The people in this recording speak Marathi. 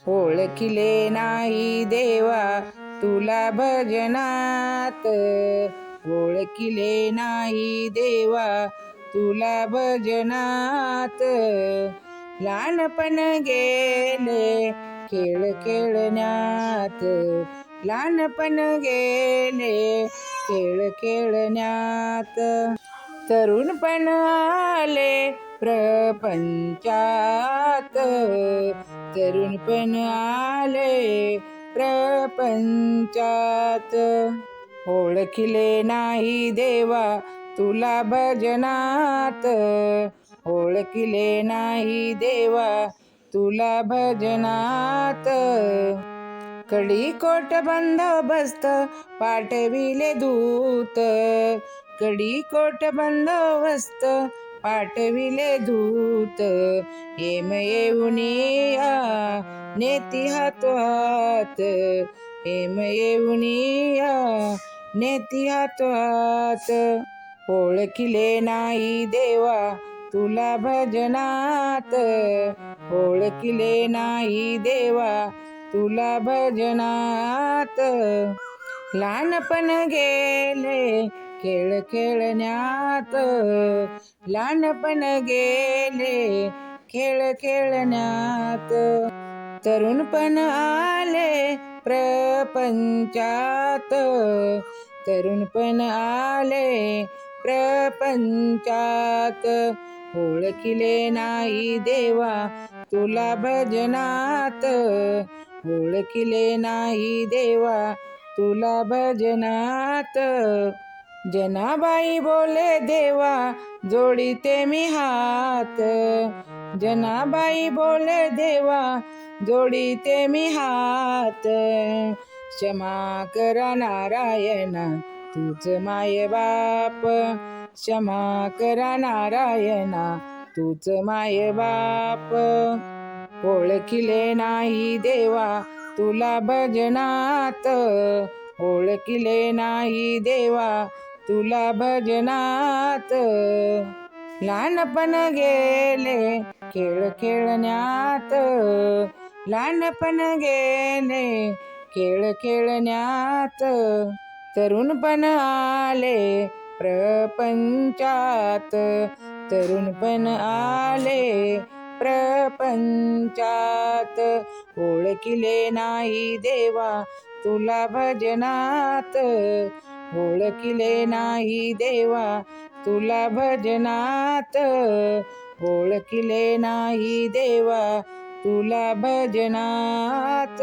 ओळखिले नाही देवा तुला भजनात, ओळखिले नाही देवा तुला भजनात. लहानपण गेले खेळ खेळण्यात, लहानपण गेले खेळ खेळण्यात. तरुणपण आले प्रपंचात, तरुणपण आले प्रपंचात. ओळखिले नाही देवा तुला भजनात, ओळखिले नाही देवा तुला भजनात. कडीकोट बंदोबस्त पाठविले दूत, कडीकोट बंदोबस्त पाठविले दूत. हेम येऊनिया नेती हातोहात, हेम येऊनिया नेती हातोहात. ओळखिले नाही देवा तुला भजनात, ओळखिले नाही देवा तुला भजनात. लहानपण गेले खेळ खेळण्यात, लहानपण गेले खेळ खेळण्यात. तरुणपण आले प्रपंचात, तरुणपण आले प्रपंचात. ओळखिले नाही देवा तुला भजनात, ओळखिले नाही देवा तुला भजनात. जनाबाई बोले देवा जोडिते मी हात, जनाबाई बोले देवा जोडिते मी हात. क्षमा करा नारायणा तूच माय बाप, क्षमा करा नारायणा तूच माय बाप. ओळखिले नाही देवा तुला भजनात, ओळखिले नाही देवा तुला भजनात. लहानपण गेले खेळ खेळण्यात, लहानपण गेले खेळ खेळण्यात. तरुणपण आले प्रपंचात, तरुणपण आले प्रपंचात. ओळखिले नाही देवा तुला भजनात, ओळखिले नाही देवा तुला भजनात, ओळखिले नाही देवा तुला भजनात.